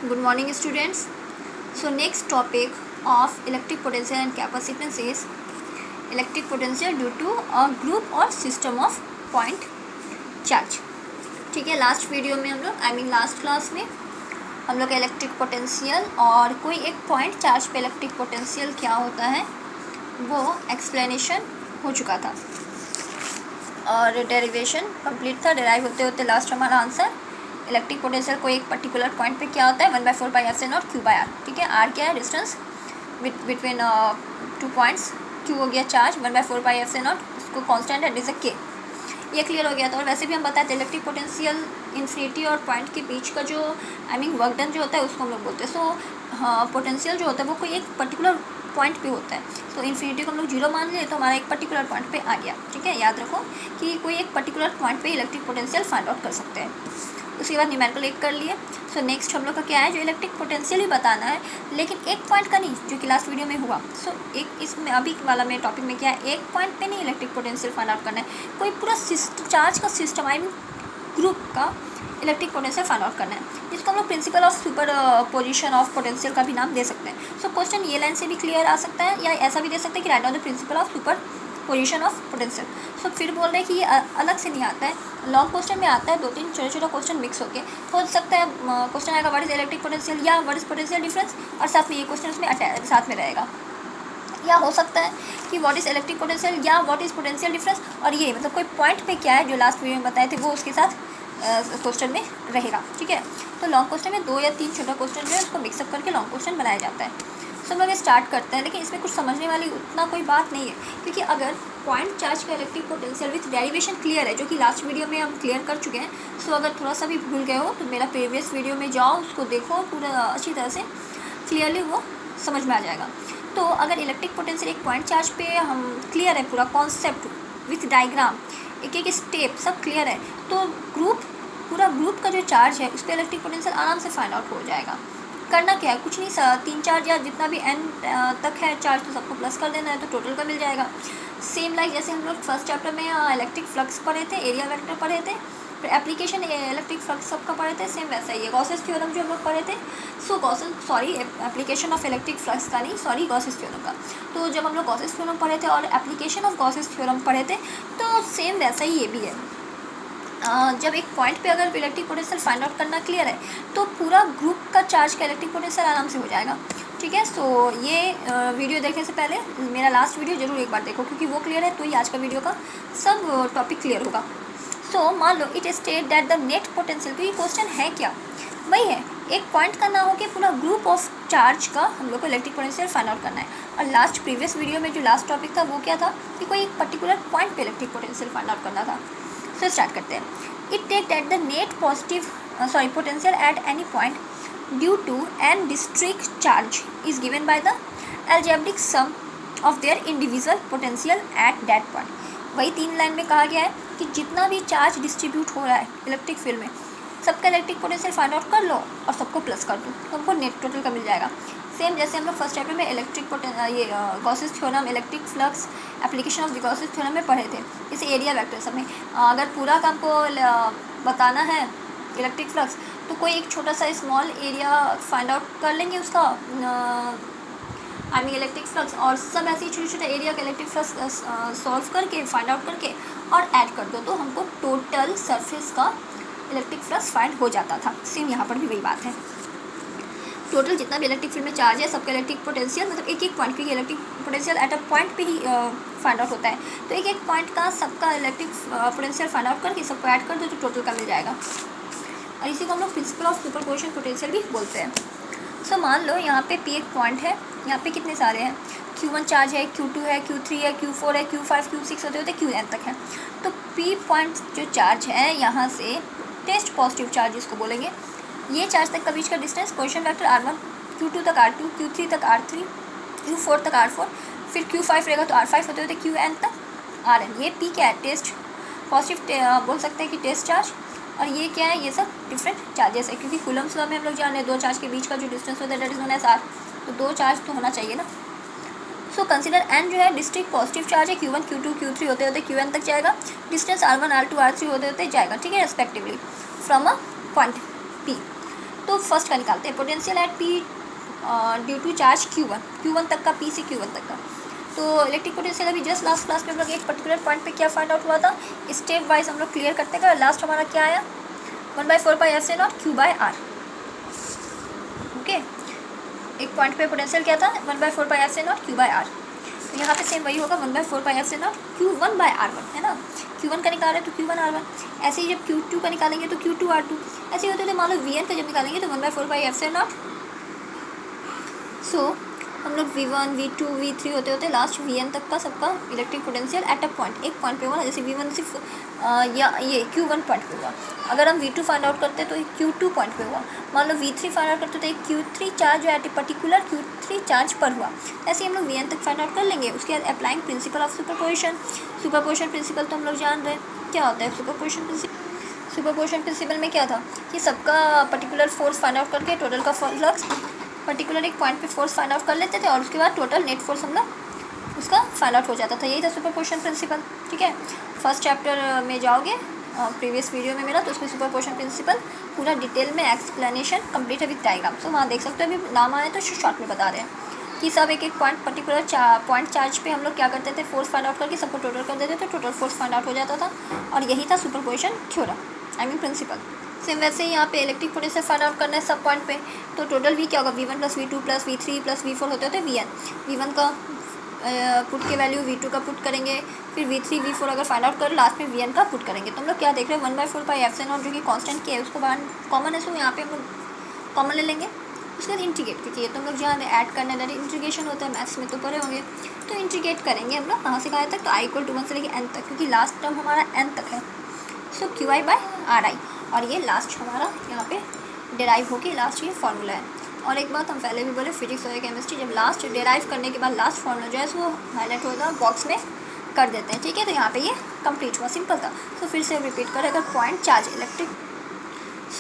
Good morning, students. So next topic of electric potential and capacitance is electric potential due to a group or system of point charge. ठीक है, last video में हम लोग last class में हम लोग electric potential और कोई एक पॉइंट चार्ज पे इलेक्ट्रिक पोटेंशियल क्या होता है वो एक्सप्लेनेशन हो चुका था और डेरिवेशन कंप्लीट था। डेराइव होते होते लास्ट हमारा आंसर इलेक्ट्रिक पोटेंशियल कोई एक पर्टिकुलर पॉइंट पे क्या होता है 1/4πε0 Q/R। ठीक है, R क्या है, distance between two points, Q हो गया चार्ज, 1/4πε0 इसको कांस्टेंट है, डिज के, ये क्लियर हो गया था। और वैसे भी हम बताते हैं इलेक्ट्रिक पोटेंशियल इन्फिनिटी और पॉइंट के बीच का जो वर्क डन जो होता है उसको हम लोग बोलते हैं। सो पोटेंशियल जो होता है वो कोई एक पर्टिकुलर पॉइंट पे होता है। तो इन्फिनिटी को हम लोग 0 मान लिए तो हमारा एक पर्टिकुलर पॉइंट पे आ गया। ठीक है, याद रखो कि कोई एक पर्टिकुलर पॉइंट पे इलेक्ट्रिक पोटेंशियल फाइंड आउट कर सकते हैं। उसके बाद न्यूमेरिकल एक कर लिए। सो नेक्स्ट हम लोग का क्या है, जो इलेक्ट्रिक पोटेंशियल ही बताना है लेकिन एक पॉइंट का नहीं, जो कि लास्ट वीडियो में हुआ। सो एक इसमें अभी वाला मेरे टॉपिक में क्या है, एक पॉइंट पे नहीं इलेक्ट्रिक पोटेंशियल फाइंड आउट करना है, कोई पूरा चार्ज का सिस्टम ग्रुप का इलेक्ट्रिक पोटेंशियल फाइंड आउट करना है, जिसको हम लोग principal of superposition of potential का भी नाम दे सकते हैं। सो क्वेश्चन ये लाइन से भी क्लियर आ सकता है या ऐसा भी दे सकते हैं कि write down the principle of superposition of potential. So फिर बोल रहे हैं कि ये अलग से नहीं आता है, लॉन्ग क्वेश्चन में आता है, 2-3 छोटे क्वेश्चन मिक्स होके हो सकता है। क्वेश्चन आएगा व्हाट इज इलेक्ट्रिक पोटेंशियल या व्हाट इज पोटेंशियल डिफरेंस, और साथ में ये क्वेश्चन उसमें साथ में रहेगा। या हो सकता है कि व्हाट इज इलेक्ट्रिक पोटेंशियल या व्हाट इज पोटेंशियल डिफरेंस, और ये मतलब कोई पॉइंट पे क्या है जो लास्ट वीडियो में बताए थे वो उसके साथ क्वेश्चन में रहेगा। ठीक है, तो लॉन्ग क्वेश्चन में 2 या 3 छोटा क्वेश्चन जो है उसको मिक्सअप करके लॉन्ग क्वेश्चन बनाया जाता है। सो हम लोग स्टार्ट करते हैं, लेकिन इसमें कुछ समझने वाली उतना कोई बात नहीं है, क्योंकि अगर पॉइंट चार्ज का electric potential with derivation clear है, जो कि लास्ट वीडियो में हम क्लियर कर चुके हैं। सो अगर थोड़ा सा भी भूल गए हो तो मेरा प्रीवियस वीडियो में जाओ, उसको देखो, पूरा अच्छी तरह से क्लियरली वो समझ में आ जाएगा। तो अगर इलेक्ट्रिक पोटेंशियल एक पॉइंट चार्ज पे हम क्लियर है, पूरा कॉन्सेप्ट विथ डायग्राम, एक स्टेप सब क्लियर है, तो पूरा ग्रुप का जो चार्ज है उस पर इलेक्ट्रिक पोटेंशियल आराम से फाइंड आउट हो जाएगा। करना क्या है, कुछ नहीं, 3 चार्ज या जितना भी n तक है चार्ज तो सबको प्लस कर देना है, तो टोटल का मिल जाएगा। सेम लाइक जैसे हम लोग फर्स्ट चैप्टर में इलेक्ट्रिक फ्लक्स पढ़े थे, एरिया वेक्टर पढ़े थे, फिर एप्लीकेशन इलेक्ट्रिक फ्लक्स सबका पढ़े थे, सेम वैसा ही है। गॉसेस थ्योरम जो हम लोग पढ़े थे, एप्लीकेशन ऑफ इलेक्ट्रिक फ्लक्स का नहीं, गॉसेस थ्योरम का। तो जब हम लोग गॉसेस थ्योरम पढ़े थे और एप्लीकेशन ऑफ गॉसेस थ्योरम पढ़े थे, तो सेम वैसा ही ये भी है। जब एक पॉइंट पे अगर इलेक्ट्रिक पोटेंशियल फाइंड आउट करना क्लियर है तो पूरा ग्रुप का चार्ज का इलेक्ट्रिक पोटेंशियल आराम से हो जाएगा। ठीक है, सो ये वीडियो देखने से पहले मेरा लास्ट वीडियो जरूर एक बार देखो, क्योंकि वो क्लियर है तो ही आज का वीडियो का सब टॉपिक क्लियर होगा। सो मान लो it state that the net potential, क्योंकि क्वेश्चन है क्या, वही है, एक पॉइंट का ना हो कि पूरा ग्रुप ऑफ चार्ज का हम लोग को इलेक्ट्रिक पोटेंशियल फाइंड आउट करना है। और लास्ट प्रीवियस वीडियो में जो लास्ट टॉपिक था वो क्या था कि कोई एक पर्टिकुलर पॉइंट पे इलेक्ट्रिक पोटेंशियल फाइंड आउट करना था। सो स्टार्ट करते हैं। It take that the net potential at any point due to an discrete charge is given by the algebraic sum of their individual potential at that point। वही 3 line में कहा गया है कि जितना भी चार्ज डिस्ट्रीब्यूट हो रहा है इलेक्ट्रिक फील्ड में, सबका इलेक्ट्रिक पोटेंशियल फाइंड आउट कर लो और सबको प्लस कर दो, तो हमको नेट टोटल का मिल जाएगा। सेम जैसे हम लोग फर्स्ट चैप्टर में Gauss's theorem, electric flux, application of Gauss's theorem में पढ़े थे, जैसे एरिया वेक्टर सब में। अगर पूरा काम को बताना है इलेक्ट्रिक फ्लक्स, तो कोई एक छोटा सा स्मॉल एरिया फाइंड आउट कर लेंगे उसका इलेक्ट्रिक फ्लक्स, और सब ऐसे ही छोटे एरिया का इलेक्ट्रिक फ्लक्स सॉल्व करके फाइंड आउट करके और ऐड कर दो, तो हमको टोटल सरफेस का इलेक्ट्रिक फ्लक्स फाइंड हो जाता था। सेम यहाँ पर भी वही बात है, टोटल जितना भी इलेक्ट्रिक फील्ड में चार्ज है सबका इलेक्ट्रिक पोटेंशियल, मतलब एक पॉइंट की electric potential at a point पे ही फाइंड आउट होता है, तो एक पॉइंट का सबका इलेक्ट्रिक पोटेंशियल फाइंड आउट करके सबको ऐड कर दो तो टोटल का मिल जाएगा। और इसी को हम लोग प्रिंसिपल ऑफ सुपरपोजिशन पोटेंशियल भी बोलते हैं। सो मान लो यहाँ पे P एक पॉइंट है, यहाँ पे कितने सारे हैं, Q1 चार्ज है, Q2 है, Q3 है, Q4 है, Q5, Q6 होते होते Qn तक है। तो P पॉइंट जो चार्ज है यहाँ से टेस्ट पॉजिटिव चार्ज जिसको बोलेंगे, ये चार्ज तक का बीच का distance position vector R1, Q2 तक R2, Q3 तक R3, Q4 तक R4, फिर Q5 रहेगा तो R5 होते होते Qn तक Rn। ये P क्या है, टेस्ट पॉजिटिव बोल सकते हैं कि टेस्ट चार्ज, और ये क्या है, ये सब डिफरेंट चार्जेस है, क्योंकि कूलम्स लॉ में हम लोग जाने हैं 2 चार्ज के बीच का जो डिस्टेंस होता है that is known as R, तो 2 चार्ज तो होना चाहिए ना। सो कंसिडर N जो है डिस्ट्रिक्ट पॉजिटिव चार्ज है, Q1 Q2 Q3 होते होते Qn तक जाएगा, डिस्टेंस R1 R2 R3 होते होते जाएगा, ठीक है, respectively from a point P। तो फर्स्ट का निकालते हैं, potential at P due to charge Q1 तक का, P से Q1 तक का। तो इलेक्ट्रिक पोटेंशियल अभी जस्ट लास्ट क्लास में हम लोग एक पर्टिकुलर पॉइंट पे क्या फाइंड आउट हुआ था, स्टेप वाइज हम लोग क्लियर करते गए। लास्ट हमारा क्या आया, 1/4πε0 Q/R। ओके, एक पॉइंट पे पोटेंशियल क्या था, 1/4πε0 Q/R। तो यहाँ पे सेम वही होगा, 1/4πε0 Q1/R1 है ना। Q1 का निकाल रहे तो Q1/R1, ऐसे ही जब Q2 का निकालेंगे तो Q2/R2, ऐसे होते थे। मान लो Vn का जब निकालेंगे तो 1/4πε0। सो हम लोग V1 V2 V3 होते होते लास्ट Vn तक का सबका electric potential at a point, एक पॉइंट पे हुआ ना। जैसे V1 सिर्फ या ये Q1 पॉइंट पे हुआ, अगर हम V2 फाइंड आउट करते तो Q2 पॉइंट पे हुआ। मान लो V3 फाइंड आउट करते तो एक Q3 charge at a particular Q3 charge पर हुआ। ऐसे ही हम लोग Vn तक फाइंड आउट कर लेंगे। उसके बाद applying principle of superposition principle तो हम लोग जान रहे हैं क्या होता है सुपरपोजिशन प्रिंसिपल। सुपरपोजिशन प्रिंसिपल में क्या था कि सबका पर्टिकुलर फोर्स फाइंड आउट करके टोटल का फ्लक्स पर्टिकुलर एक पॉइंट पे फोर्स फाइंड आउट कर लेते थे, और उसके बाद टोटल नेट फोर्स हम लोग उसका फाइंड आउट हो जाता था। यही था सुपरपोजिशन प्रिंसिपल। ठीक है, फर्स्ट चैप्टर में जाओगे प्रीवियस वीडियो में मेरा, तो उसमें सुपरपोजिशन प्रिंसिपल पूरा डिटेल में एक्सप्लेनेशन कंप्लीट है विद डायग्राम। तो वहाँ देख सकते हो, अभी नाम आए तो शॉर्ट में बता रहे हैं कि सब एक एक पॉइंट पर्टिकुलर पॉइंट चार्ज पे हम लोग क्या करते थे, फोर्स फाइंड आउट करके सबको टोटल कर देते थे, तो टोटल फोर्स फाइंड आउट हो जाता था। और यही था superposition theorem, I mean principle. Same वैसे ही यहाँ पे इलेक्ट्रिक पोटेंशियल फाइंड आउट करना है सब पॉइंट पे, तो टोटल भी क्या होगा, V1 + V2 + V3 + V4 होते होते V1 का पुट के वैल्यू V2 का पुट करेंगे, फिर V3 V4 अगर फाइंड आउट कर लास्ट में Vn का पुट करेंगे। तो हम लोग क्या देख रहे हैं, 1/4πε0 जो कि कांस्टेंट के है उसको बाहर कॉमन है, सो यहाँ पे हम लोग कॉमन ले लेंगे। उसके बाद इंटीग्रेट, क्योंकि ये तो हम लोग जान रहे हैं ऐड करना है, इंटीग्रेशन होता है, मैथ्स में तो पढ़े होंगे। तो इंटीग्रेट करेंगे हम लोग कहाँ से कहाँ तक, तो i = 1 से लेकर n तक, क्योंकि लास्ट टर्म हमारा n तक है। सो Qi/Ri, और ये लास्ट हमारा यहाँ पे डेराइव होके लास्ट ये फार्मूला है। और एक बात हम पहले भी बोले, फिजिक्स और केमिस्ट्री जब लास्ट डेराइव करने के बाद लास्ट फार्मूला जो है वो हाईलाइट होगा, बॉक्स में कर देते हैं। ठीक है, तो यहाँ पे ये कंप्लीट हुआ, सिंपल था। तो फिर से रिपीट करें, अगर पॉइंट चार्ज इलेक्ट्रिक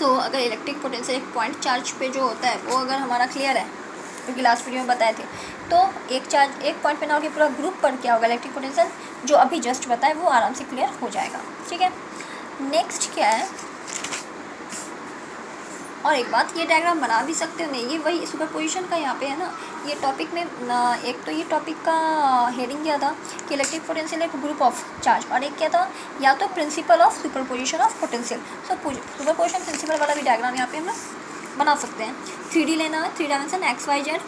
अगर इलेक्ट्रिक पोटेंशियल एक पॉइंट चार्ज पे जो होता है वो अगर हमारा क्लियर है, क्योंकि लास्ट वीडियो में बताए थे, तो एक पॉइंट पे ना होकर पूरा ग्रुप पर क्या होगा, इलेक्ट्रिक पोटेंशियल जो अभी जस्ट बताए वो आराम से क्लियर हो जाएगा। ठीक है, नेक्स्ट क्या है, और एक बात, ये डायग्राम बना भी सकते हो नहीं, ये वही सुपरपोजिशन का यहाँ पे है ना। ये टॉपिक में एक तो ये टॉपिक का हेडिंग क्या था कि इलेक्ट्रिक पोटेंशियल एक ग्रुप ऑफ चार्ज, और एक क्या था, या तो principle of superposition of potential. So superposition principle वाला भी डायग्राम यहाँ पे हम लोग बना सकते हैं। 3D लेना है, 3 डायमेंशन XYZ।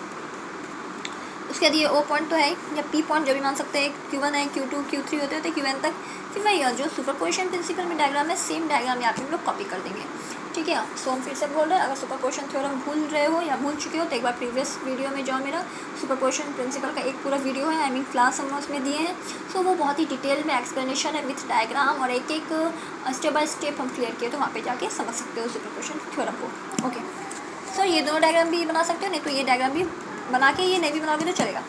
उसके बाद ये O पॉइंट तो है, या P पॉइंट जो भी मान सकते हैं, Q1 है, Q2 Q3 होते होते Qn तक। फिर वही जो सुपरपोजिशन प्रिंसिपल में डायग्राम है, सेम डायग्राम यहाँ पे हम लोग कॉपी कर देंगे। ठीक है, सो हम फिर से बोल रहे हैं, अगर सुपरपोजिशन थ्योरम भूल रहे हो या भूल चुके हो तो एक बार प्रीवियस वीडियो में जाओ, मेरा सुपरपोजिशन प्रिंसिपल का एक पूरा वीडियो है, आई मीन क्लास हम उसमें दिए हैं। सो वो बहुत ही डिटेल में एक्सप्लेनेशन है विथ डायग्राम, और एक एक स्टेप बाय स्टेप हम क्लियर किए, तो वहाँ पे जाके समझ सकते हो सुपरपोजिशन थ्योरम को। ओके, सो ये दोनों डायग्राम भी बना सकते हो, नहीं तो ये डायग्राम भी बना के ये नहीं भी बनाओगे तो चलेगा।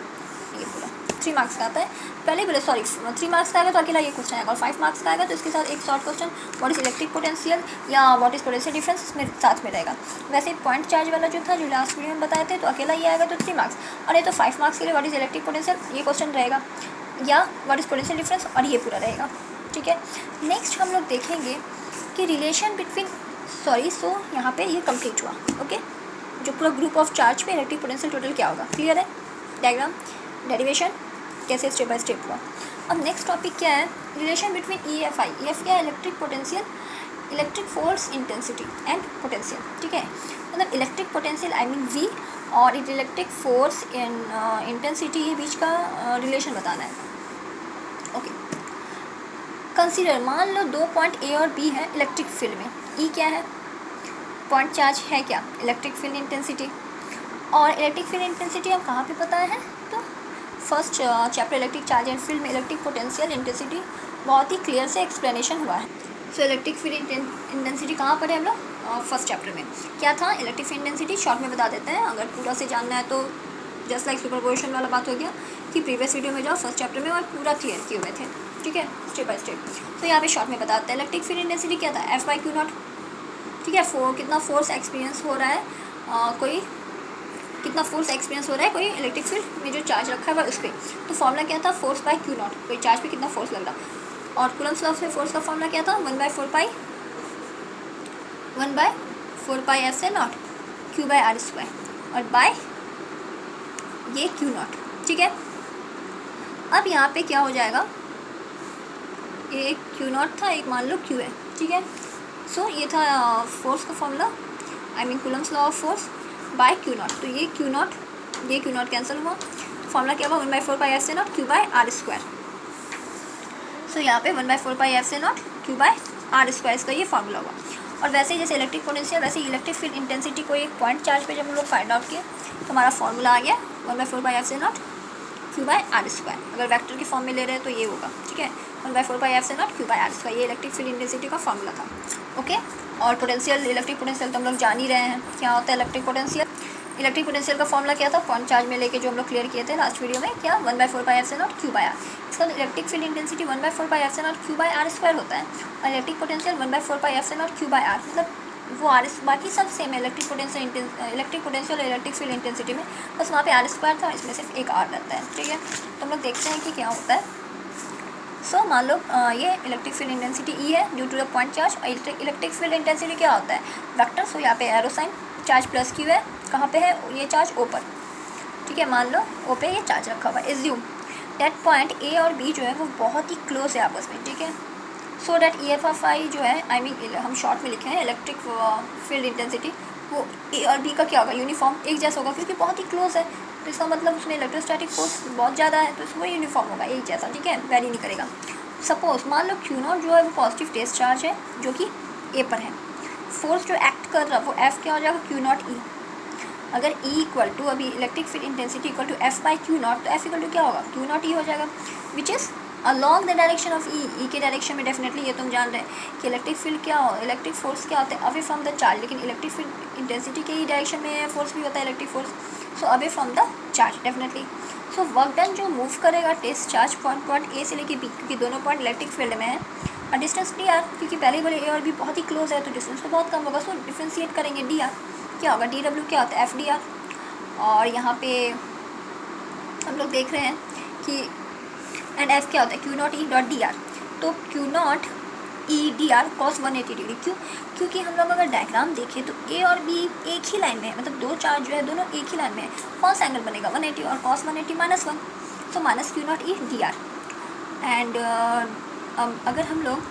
ये पूरा 3 मार्क्स का आता है, पहले बोले सॉरी 3 मार्क्स का आएगा तो अकेला ये क्वेश्चन आएगा, और 5 मार्क्स का आएगा तो इसके साथ एक short question what is electric potential या व्हाट इज पोटेंशियल डिफरेंस इसमें साथ में रहेगा। वैसे पॉइंट चार्ज वाला जो था, जो लास्ट वीडियो में बताए थे, तो अकेला ये आएगा तो 3 मार्क्स, और ये तो 5 मार्क्स के लिए व्हाट इज इलेक्ट्रिक पोटेंशियल ये क्वेश्चन रहेगा, या व्हाट इज पोटेंशियल डिफरेंस, और ये पूरा रहेगा। ठीक है, नेक्स्ट हम लोग देखेंगे कि रिलेशन बिटवीन सो यहाँ पे ये कंप्लीट हुआ। ओके, जो पूरा ग्रुप ऑफ चार्ज पे इलेक्ट्रिक पोटेंशियल टोटल क्या होगा, क्लियर है, डायग्राम डेरिवेशन कैसे स्टेप बाय स्टेप हुआ। अब नेक्स्ट टॉपिक क्या है, रिलेशन बिटवीन EFI। EF क्या है, electric potential, electric force intensity and potential. ठीक है, मतलब electric potential I mean V और इलेक्ट्रिक फोर्स इंटेंसिटी ये बीच का रिलेशन बताना है। ओके, कंसीडर, मान लो 2 पॉइंट A और B है इलेक्ट्रिक फील्ड में। E क्या है, पॉइंट चार्ज है क्या, इलेक्ट्रिक फील्ड इंटेंसिटी। और इलेक्ट्रिक फील्ड इंटेंसिटी अब कहाँ पे पता है, तो first chapter electric charge and field में इलेक्ट्रिक पोटेंशियल इंटेंसिटी बहुत ही क्लियर से एक्सप्लेनेशन हुआ है। सो इलेक्ट्रिक फील्ड इंटेंसिटी कहाँ पर है हम लोग, फर्स्ट चैप्टर में क्या था, इलेक्ट्रिक फील्ड इंटेंसिटी शॉर्ट में बता देते हैं, अगर पूरा से जानना है तो जस्ट लाइक सुपरपोजिशन वाला बात हो गया कि प्रीवियस वीडियो में जाओ फर्स्ट चैप्टर में और पूरा क्लियर किए हुए थे। ठीक है, स्टेप बाय स्टेप। तो यहाँ पे शॉर्ट में बताते हैं इलेक्ट्रिक फील्ड इंटेंसिटी क्या था, F/Q0। ठीक है, कितना फोर्स एक्सपीरियंस हो रहा है, कितना फोर्स एक्सपीरियंस हो रहा है कोई इलेक्ट्रिक फील्ड में जो चार्ज रखा हुआ है उस पर। तो फॉर्मूला क्या था, Force/Q0, कोई चार्ज पे कितना फोर्स लग रहा। और कूलम्ब्स लॉ से फोर्स का फॉर्मूला क्या था, 1/4πε0 Q बाय आर स्क्वायर और बाय ये Q नॉट, ठीक है। अब यहाँ पे क्या हो जाएगा, एक Q नॉट था, एक मान लो Q है, ठीक है। सो ये था फोर्स का formula, I mean Coulomb's law of force by Q naught. तो ये Q नॉट कैंसिल हुआ, फॉर्मूला क्या हुआ 1/4 pi epsilon naught Q by R square. So यहाँ पे 1/4 pi epsilon naught Q by R square इसका ये formula हुआ। और वैसे ही जैसे इलेक्ट्रिक पोटेंशियल वैसे इलेक्ट्रिक फील्ड इंटेंसिटी को एक पॉइंट चार्ज पे जब हम लोग फाइंड आउट किए तो हमारा फॉर्मूला आ गया 1/4 pi epsilon naught Q by R square. अगर वेक्टर की फॉर्म में ले रहे हैं तो ये होगा, ठीक है, 1/4 pi epsilon naught Q by R square. ये इलेक्ट्रिक फील्ड इंटेंसिटी का फॉर्मूला था, ओके। और पोटेंशियल, इलेक्ट्रिक पोटेंशियल तो हम लोग जान ही रहे हैं क्या होता है इलेक्ट्रिक पोटेंशियल। इलेक्ट्रिक पोटेंशियल का फॉर्मूला क्या था, पॉइंट चार्ज में लेके जो हम लोग क्लियर किए थे लास्ट वीडियो में, क्या 1/4 pi epsilon naught Q by R. इसका electric field intensity 1/4 pi epsilon naught Q by R square होता है और electric potential 1/4 pi epsilon naught Q by R, मतलब वो आर, बाकी सब सेम है इलेक्ट्रिक पोटेंशियल और इलेक्ट्रिक फील्ड इंटेंसिटी में, बस वहाँ पे आर स्क्वायर था, इसमें सिर्फ एक आर रहता है, ठीक है। तो हम लोग देखते हैं कि क्या होता है। सो मान लो ये इलेक्ट्रिक फील्ड इंटेंसिटी ई है due to the point charge. Electric field intensity क्या होता है, वेक्टर। सो यहाँ पे arrow sign, charge plus Q है, कहाँ पे है ये चार्ज ओ पर, ठीक है। मान लो ओ पे ये चार्ज रखा हुआ है, एज्यूम दैट पॉइंट ए और बी जो है वो बहुत ही क्लोज है आपस में, ठीक है। सो डैट EF जो है, आई मीन हम शॉर्ट में लिखे हैं इलेक्ट्रिक फील्ड इंटेंसिटी, वो ए और बी का क्या होगा, यूनिफॉर्म, एक जैसा होगा, क्योंकि बहुत ही क्लोज है। तो इसका मतलब उसमें इलेक्ट्रोस्टैटिक फोर्स बहुत ज़्यादा है, तो वो यूनिफॉर्म होगा, एक जैसा, ठीक है, वेरी नहीं करेगा। सपोज मान लो Q नॉट जो है वो पॉजिटिव टेस्ट चार्ज है जो कि ए पर है, फोर्स जो एक्ट कर रहा है वो F क्या हो जाएगा, Q नॉट ई। अगर E इक्वल टू अभी electric field intensity equal to F by Q naught, तो F इक्वल टू क्या होगा, Q नॉट E हो जाएगा, which is along the direction of E के डायरेक्शन में। डेफिनेटली ये तुम जान रहे हैं कि इलेक्ट्रिक फील्ड क्या हो, इलेक्ट्रिक फोर्स क्या होता है, अवे फ्रॉम द चार्ज, लेकिन इलेक्ट्रिक फील्ड इंटेंसिटी के ही डायरेक्शन में फोर्स भी होता है electric force, so away from the charge definitely. So work done जो मूव करेगा टेस्ट चार्ज पॉइंट ए से लेके बी, क्योंकि दोनों पॉइंट इलेक्ट्रिक फील्ड में है, और डिस्टेंस डी आर, क्योंकि पहले बोले ए और बी बहुत ही क्लोज है तो डिस्टेंस तो बहुत कम होगा, सो डिफ्रेंशिएट करेंगे डी आर, क्या होगा डी डब्ल्यू क्या होता है एफ डी आर। और यहाँ पे हम लोग देख रहे हैं कि एंड एफ क्या होता है Q not E dot D R. तो Q not E D are cos 180 degree, क्यों, क्योंकि हम लोग अगर डायग्राम देखें तो ए और बी एक ही लाइन में है, मतलब दो चार्ज जो है दोनों एक ही लाइन में है, कौन सा एंगल बनेगा 180 और cos 180 -1, so minus Q not E D are. And अगर हम लोग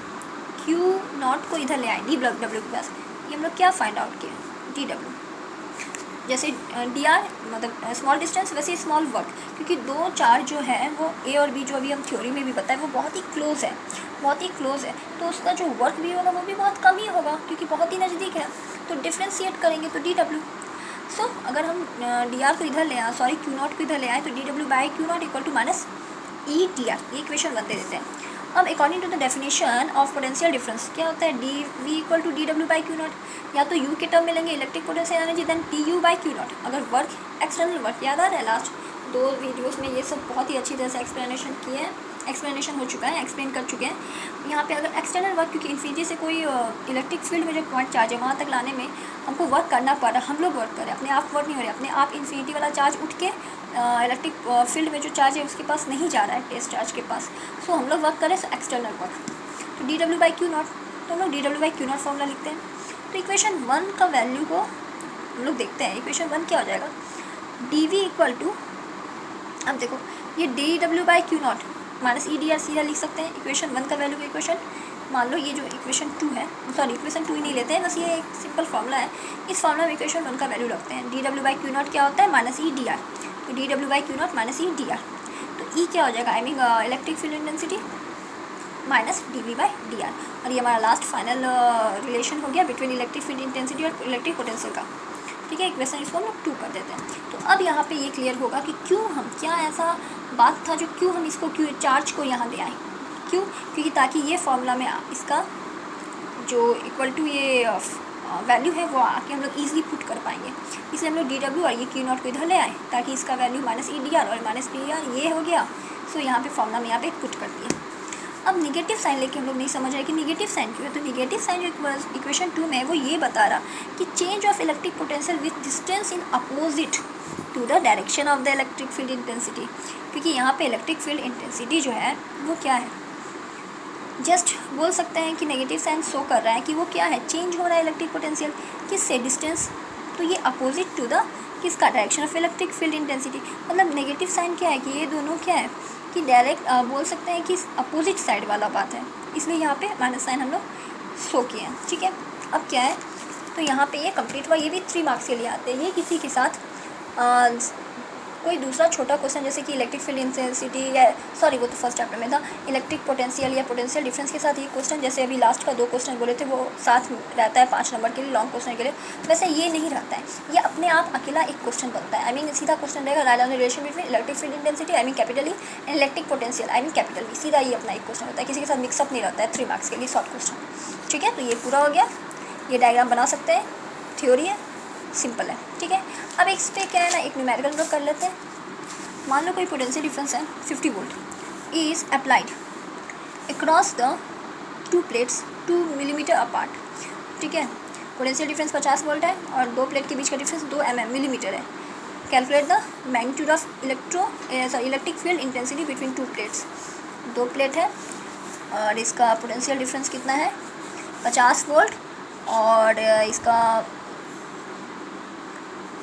Q नॉट को इधर ले आए डी डब्ल्यू के पास, ये हम लोग क्या फाइंड आउट किया, डी डब्ल्यू, जैसे डी आर मतलब स्मॉल डिस्टेंस वैसे स्मॉल वर्क, क्योंकि दो चार्ज जो है वो ए और बी जो अभी हम थ्योरी में भी बताए वो बहुत ही क्लोज है, बहुत ही क्लोज है, तो उसका जो वर्क भी होगा वो भी बहुत कम ही होगा क्योंकि बहुत ही नज़दीक है। तो डिफ्रेंशिएट करेंगे तो डी डब्ल्यू। सो अगर हम डी आर को इधर ले आए, सॉरी Q नॉट को इधर ले आए, तो D W by Q naught equal to minus E T R, ये इक्वेशन बनते देते हैं। अब according to the definition of potential difference क्या होता है, D V equal to D W by Q naught, या तो यू के टर्म मिलेंगे electric potential energy, then T U by Q naught. अगर वर्क एक्सटर्नल वर्क याद आ रहा है, लास्ट दो वीडियोस में ये सब बहुत ही अच्छी तरह से एक्सप्लेनेशन हो चुका है, एक्सप्लेन कर चुके हैं। यहाँ पे अगर एक्सटर्नल वर्क, क्योंकि इन्फिनिटी से कोई इलेक्ट्रिक फील्ड में जो पॉइंट चार्ज है वहाँ तक लाने में हमको वर्क करना पड़ रहा, हम लोग वर्क करें, अपने आप वर्क नहीं हो रहे, अपने आप इन्फिनिटी वाला चार्ज उठ के इलेक्ट्रिक फील्ड में जो चार्ज है उसके पास नहीं जा रहा है, टेस्ट चार्ज के पास, सो हम लोग वर्क करें, सो एक्सटर्नल वर्क, तो D W by Q not, तो हम लोग D W by Q not formula लिखते हैं। तो इक्वेशन 1 का वैल्यू को हम लोग देखते हैं, इक्वेशन 1 क्या हो जाएगा, डी वी इक्वल टू, अब देखो ये D W by Q naught minus E D are सीधा लिख सकते हैं इक्वेशन 1 का वैल्यू को। इक्वेशन मान लो ये जो इक्वेशन 2 है, सॉरी इक्वेशन 2 ही नहीं लेते हैं, बस ये एक सिंपल फार्मूला है, इस फार्मूला में इक्वेशन 1 का वैल्यू रखते हैं, D W by Q naught क्या होता है माइनस ई डी आर, तो D W by Q naught minus E D R, तो ई क्या हो जाएगा, I mean electric field intensity minus D V by D R. और ये हमारा लास्ट फाइनल रिलेशन हो गया बिटवीन इलेक्ट्रिक फील्ड इंटेंसिटी और इलेक्ट्रिक पोटेंशियल का, ठीक है। इक्वेशन इसको हम लोग 2 कर देते हैं। तो अब यहाँ पे ये क्लियर होगा कि क्यों हम, क्या ऐसा बात था जो क्यों हम इसको क्यों चार्ज को यहाँ ले आए, क्यों, क्योंकि ताकि ये फॉर्मूला में इसका जो इक्वल टू ये वैल्यू है वो आके हम लोग ईजिली पुट कर पाएंगे, इसलिए हम लोग डी डब्ल्यू और ये क्यू नॉट को इधर ले आए ताकि इसका value minus E D R और माइनस डी आर ये हो गया। सो यहाँ पे फॉर्मूला में यहाँ पे पुट कर दिया। अब निगेटिव साइन लेके हम लोग नहीं समझ रहे कि निगेटिव साइन क्यों है, तो निगेटिव साइन जो इक्वेशन 2 में है वो ये बता रहा कि change of electric potential with distance in opposite to the direction of the electric field intensity, क्योंकि यहाँ पे इलेक्ट्रिक फील्ड इंटेंसिटी जो है वो क्या है, जस्ट बोल सकते हैं कि नेगेटिव साइन शो कर रहा है कि वो क्या है, चेंज हो रहा है इलेक्ट्रिक पोटेंशियल किससे, डिस्टेंस तो ये अपोजिट टू द किसका, direction of electric field intensity. मतलब नेगेटिव साइन क्या है कि ये दोनों क्या है कि डायरेक्ट बोल सकते हैं कि अपोजिट साइड वाला बात है, इसलिए यहाँ पे माइनस साइन हम लोग शो किए हैं, ठीक है। अब क्या है, तो यहाँ पे ये कंप्लीट हुआ, ये भी 3 मार्क्स के लिए आते हैं। ये किसी के साथ कोई दूसरा छोटा क्वेश्चन जैसे कि इलेक्ट्रिक फील्ड इंटेंसिटी या सॉरी वो तो फर्स्ट चैप्टर में था, इलेक्ट्रिक पोटेंशियल या पोटेंशियल डिफरेंस के साथ ये क्वेश्चन, जैसे अभी लास्ट का 2 क्वेश्चन बोले थे वो साथ रहता है 5 नंबर के लिए, लॉन्ग क्वेश्चन के लिए। वैसे ये नहीं रहता है, ये अपने आप अकेला एक क्वेश्चन बनता है। आई मीन सीधा क्वेश्चन रहेगा, right on the relation between electric field intensity I mean capital E and electric potential I mean capital B. सीधा ये अपना एक क्वेश्चन होता है, किसी के साथ मिक्सअप नहीं रहता है, 3 मार्क्स के लिए शॉर्ट क्वेश्चन, ठीक है। तो ये पूरा हो गया, ये डायग्राम बना सकते हैं, थ्योरी है, सिंपल है, ठीक है। अब इस पर क्या है ना, एक न्यूमेरिकल ड्रॉ कर लेते हैं। मान लो कोई पोटेंशियल डिफरेंस है 50 volt is applied across the 2 plates 2 millimetre apart, ठीक है। पोटेंशियल डिफरेंस 50 वोल्ट है और 2 प्लेट के बीच का डिफरेंस 2 मिलीमीटर है। Calculate the magnitude of electric field intensity between 2 plates. 2 plate है और इसका पोटेंशियल डिफरेंस कितना है 50 वोल्ट और इसका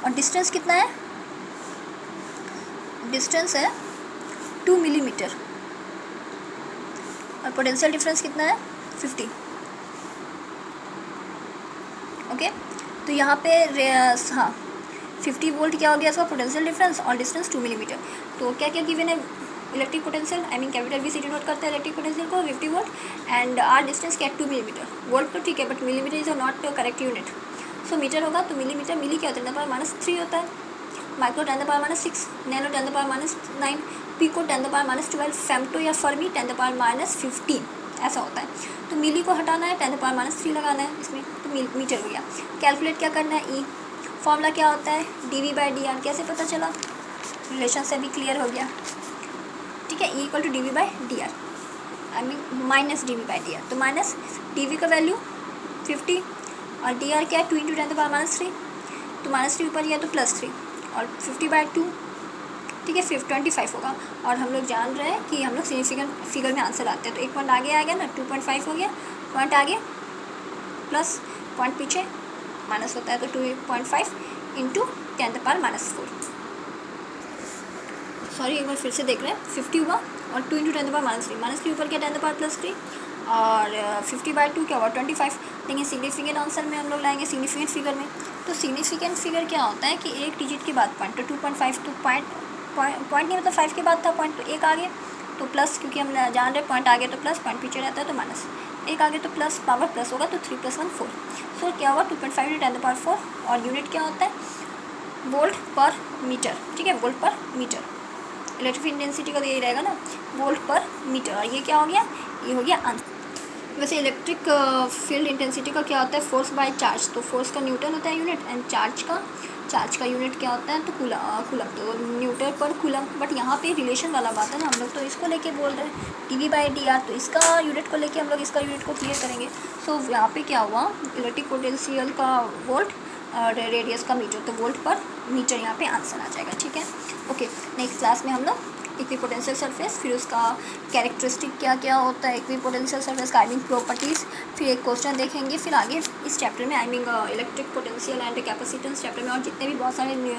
और डिस्टेंस कितना है, डिस्टेंस है 2 मिलीमीटर और पोटेंशियल डिफरेंस कितना है 50, ओके। तो यहाँ पे हाँ 50 वोल्ट क्या हो गया इसका पोटेंशियल डिफरेंस और डिस्टेंस 2 मिलीमीटर। तो क्या क्या गिवन है, electric potential I mean capital V से डिनोट करते हैं इलेक्ट्रिक पोटेंशियल को 50 वोल्ट एंड आर डिस्टेंस क्या 2 मिलीमीटर। वोल्ट तो ठीक है but millimetre is not correct unit, so metre होगा तो मिलीमीटर, मिली क्या होता है 10⁻³ होता है, माइक्रो 10⁻⁶, नैनो 10⁻⁹, पिको 10⁻⁻12, फेम्टो या फर्मी 10⁻⁻15 ऐसा होता है। तो मिली को हटाना है 10⁻³ लगाना है इसमें, तो मीटर हो गया। कैलकुलेट क्या करना है, ई फॉर्मूला क्या होता है dV/dr, कैसे पता चला, रिलेशन से भी क्लियर हो गया, ठीक है। E equal to dV/dr I mean minus dV/dr, तो माइनस dV का वैल्यू 50 और dr क्या है 2 × 10⁻⁻3, तो -3 ऊपर गया तो +3 और 50/2, ठीक है, 25 होगा। और हम लोग जान रहे हैं कि हम लोग सिग्निफिकेंट फिगर में आंसर आते हैं, तो एक पॉइंट आगे आ गया ना, 2.5 हो गया, पॉइंट आगे प्लस पॉइंट पीछे माइनस होता है, तो 2.5 × 10⁻⁴। सॉरी एक बार फिर से देख रहे हैं, 50 हुआ और 2 × 10⁻3, -3 ऊपर क्या 10⁻+3 और 50/2 क्या हुआ 25। लेकिन सिग्निफिकेंट आंसर में हम लोग लाएंगे सिग्निफिकेंट फिगर में, तो सिग्निफिकेंट फिगर क्या होता है कि एक डिजिट के बाद पॉइंट, तो 2.5, तो पॉइंट नहीं मतलब 5 के बाद था पॉइंट, तो एक आगे तो प्लस, क्योंकि हम जान रहे पॉइंट आगे तो प्लस, पॉइंट पीछे रहता है तो माइनस, एक आगे तो प्लस, पावर प्लस होगा तो 3 + 1 4। सो क्या हुआ 2.5 × 10⁴ और यूनिट क्या होता है वोल्ट पर मीटर, ठीक है, वोल्ट पर मीटर। इलेक्ट्रिक इंटेंसिटी का तो यही रहेगा ना, वोल्ट पर मीटर, और ये क्या हो गया, ये हो गया आंसर। वैसे इलेक्ट्रिक फील्ड इंटेंसिटी का क्या होता है फोर्स बाय चार्ज, तो फोर्स का न्यूटन होता है यूनिट एंड चार्ज का यूनिट क्या होता है तो कूलम, तो न्यूटन पर कूलम। बट यहाँ पे रिलेशन वाला बात है ना, हम लोग तो इसको लेके बोल रहे हैं dV/dr, तो इसका यूनिट को लेके हम लोग इसका यूनिट को क्लियर करेंगे। सो यहाँ पे क्या हुआ इलेक्ट्रिक पोटेंशियल का वोल्ट और रेडियस का मीटर, तो वोल्ट पर मीटर यहाँ पे आंसर आ जाएगा, ठीक है। ओके, नेक्स्ट क्लास में हम लोग इक्विपोटेंशियल सरफेस, फिर उसका कैरेक्टरिस्टिक क्या क्या होता है इक्विपोटेंशियल सरफेस का, आई मीन प्रॉपर्टीज़, फिर एक क्वेश्चन देखेंगे, फिर आगे इस चैप्टर में आई mean electric potential and capacitance chapter में और जितने भी बहुत सारे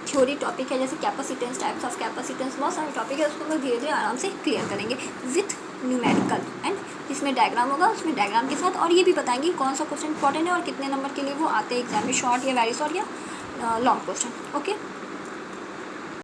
थ्योरी टॉपिक है जैसे कैपेसिटेंस, टाइप्स ऑफ कैपेसिटेंस, बहुत सारे टॉपिक है, उसको हम लोग धीरे धीरे आराम से क्लियर करेंगे विथ न्यूमेरिकल एंड इसमें डायग्राम होगा, उसमें डायग्राम के साथ, और ये भी बताएंगे कौन सा क्वेश्चन इंपॉर्टेंट है और कितने नंबर के लिए वो आते हैं एग्जाम में, शॉर्ट या वेरी शॉर्ट या लॉन्ग क्वेश्चन। ओके।